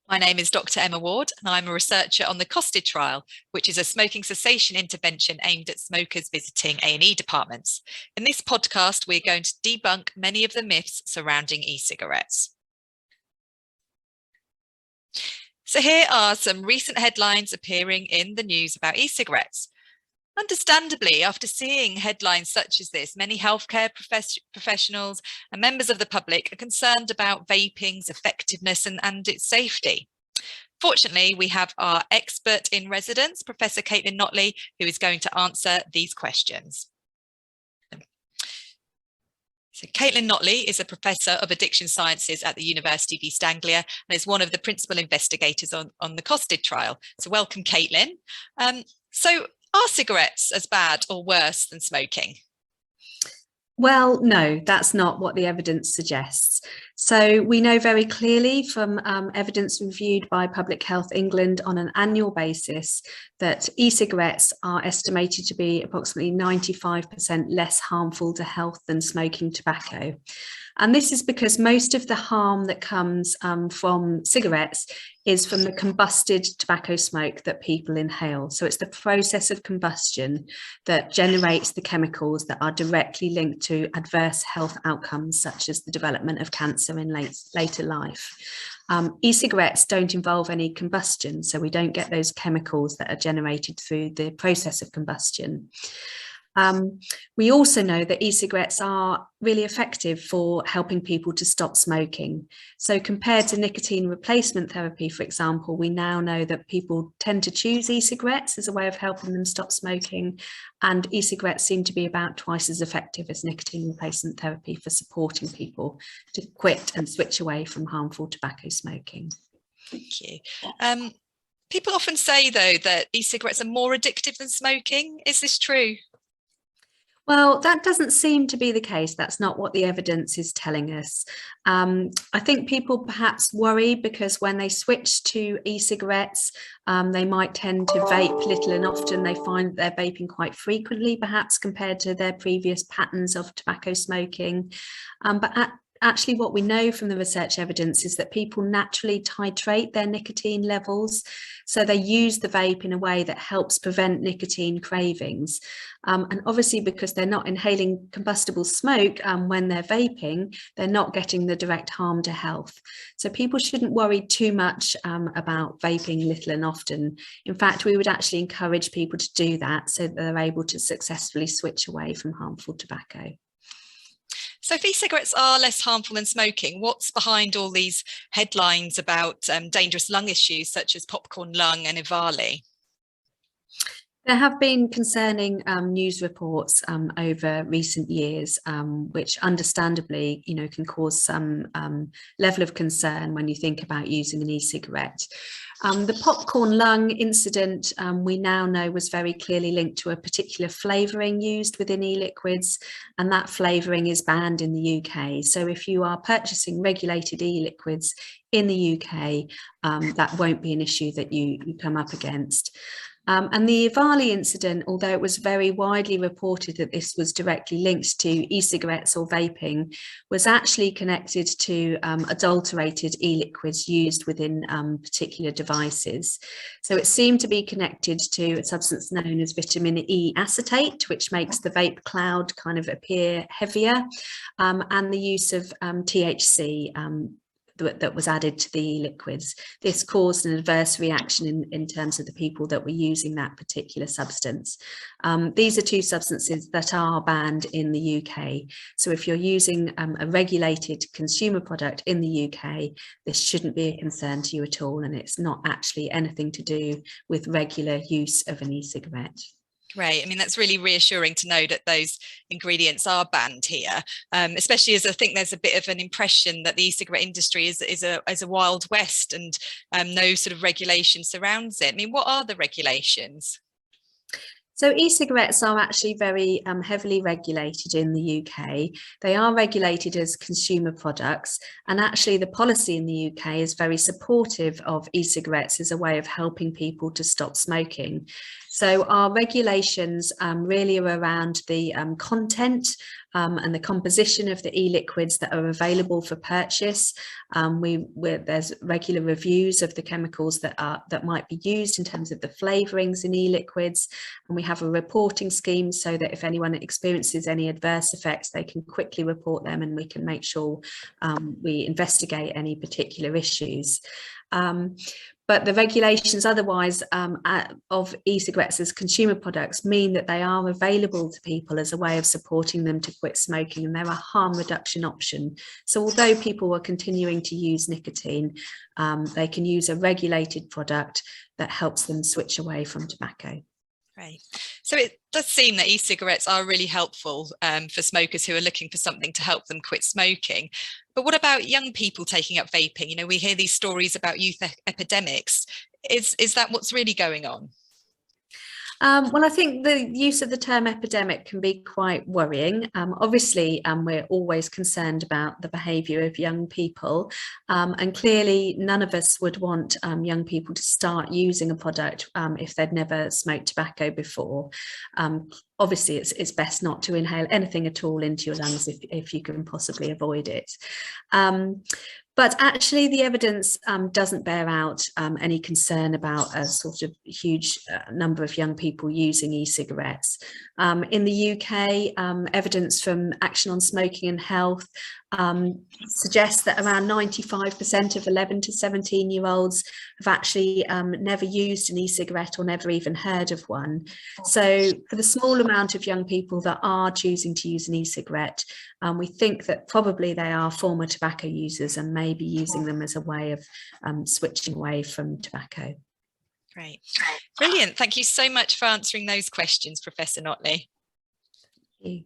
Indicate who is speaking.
Speaker 1: My name is Dr. Emma Ward, and I'm a researcher on the COSTED trial, which is a smoking cessation intervention aimed at smokers visiting A&E departments. In this podcast, we're going to debunk many of the myths surrounding e-cigarettes. So here are some recent headlines appearing in the news about e-cigarettes. Understandably, after seeing headlines such as this, many healthcare professionals and members of the public are concerned about vaping's effectiveness and its safety. Fortunately, we have our expert in residence, Professor Caitlin Notley, who is going to answer these questions. So Caitlin Notley is a professor of addiction sciences at the University of East Anglia and is one of the principal investigators on the COSTED trial. So welcome, Caitlin. So are cigarettes as bad or worse than smoking?
Speaker 2: Well, no, that's not what the evidence suggests. So we know very clearly from evidence reviewed by Public Health England on an annual basis that e-cigarettes are estimated to be approximately 95% less harmful to health than smoking tobacco. And this is because most of the harm that comes from cigarettes is from the combusted tobacco smoke that people inhale. So it's the process of combustion that generates the chemicals that are directly linked to adverse health outcomes, such as the development of cancer in later life. E-cigarettes don't involve any combustion, so we don't get those chemicals that are generated through the process of combustion. We also know that e-cigarettes are really effective for helping people to stop smoking. So compared to nicotine replacement therapy, for example, we now know that people tend to choose e-cigarettes as a way of helping them stop smoking, and e-cigarettes seem to be about twice as effective as nicotine replacement therapy for supporting people to quit and switch away from harmful tobacco smoking.
Speaker 1: Thank you. People often say, though, that e-cigarettes are more addictive than smoking. Is this true?
Speaker 2: Well, that doesn't seem to be the case. That's not what the evidence is telling us. I think people perhaps worry because when they switch to e-cigarettes, they might tend to vape little and often. They find that they're vaping quite frequently, perhaps compared to their previous patterns of tobacco smoking. Actually, what we know from the research evidence is that people naturally titrate their nicotine levels. So they use the vape in a way that helps prevent nicotine cravings. And obviously, because they're not inhaling combustible smoke when they're vaping, they're not getting the direct harm to health. So people shouldn't worry too much about vaping little and often. In fact, we would actually encourage people to do that so that they're able to successfully switch away from harmful tobacco.
Speaker 1: So if e-cigarettes are less harmful than smoking, what's behind all these headlines about dangerous lung issues such as popcorn lung and EVALI?
Speaker 2: There have been concerning news reports over recent years, which understandably, can cause some level of concern when you think about using an e-cigarette. The popcorn lung incident, we now know, was very clearly linked to a particular flavouring used within e-liquids, and that flavouring is banned in the UK. So if you are purchasing regulated e-liquids in the UK, that won't be an issue that you come up against. And the EVALI incident, although it was very widely reported that this was directly linked to e-cigarettes or vaping, was actually connected to adulterated e-liquids used within particular devices. So it seemed to be connected to a substance known as vitamin E acetate, which makes the vape cloud kind of appear heavier, and the use of THC, that was added to the liquids. This caused an adverse reaction in terms of the people that were using that particular substance. These are two substances that are banned in the UK. So if you're using a regulated consumer product in the UK, this shouldn't be a concern to you at all. And it's not actually anything to do with regular use of an e-cigarette.
Speaker 1: Great. I mean, that's really reassuring to know that those ingredients are banned here, especially as I think there's a bit of an impression that the e-cigarette industry is a wild west and no sort of regulation surrounds it. I mean, what are the regulations?
Speaker 2: So e-cigarettes are actually very heavily regulated in the UK. They are regulated as consumer products, and actually the policy in the UK is very supportive of e-cigarettes as a way of helping people to stop smoking. So our regulations really are around the content and the composition of the e-liquids that are available for purchase. There's regular reviews of the chemicals that might be used in terms of the flavourings in e-liquids, and we have a reporting scheme so that if anyone experiences any adverse effects, they can quickly report them, and we can make sure we investigate any particular issues. But the regulations otherwise of e-cigarettes as consumer products mean that they are available to people as a way of supporting them to quit smoking, and they're a harm reduction option. So although people are continuing to use nicotine, they can use a regulated product that helps them switch away from tobacco.
Speaker 1: Right. So it does seem that e-cigarettes are really helpful for smokers who are looking for something to help them quit smoking. But what about young people taking up vaping? You know, we hear these stories about youth epidemics. Is that what's really going on?
Speaker 2: Well, I think the use of the term epidemic can be quite worrying. Obviously, we're always concerned about the behaviour of young people, and clearly none of us would want young people to start using a product if they'd never smoked tobacco before. Obviously, it's best not to inhale anything at all into your lungs if you can possibly avoid it. But actually, the evidence doesn't bear out any concern about a sort of huge number of young people using e-cigarettes. In the UK, evidence from Action on Smoking and Health suggests that around 95% of 11 to 17-year-olds have actually never used an e-cigarette or never even heard of one. So for the small amount of young people that are choosing to use an e-cigarette, we think that probably they are former tobacco users and may be using them as a way of switching away from tobacco.
Speaker 1: Great. Brilliant. Thank you so much for answering those questions, Professor Notley.
Speaker 2: Thank you.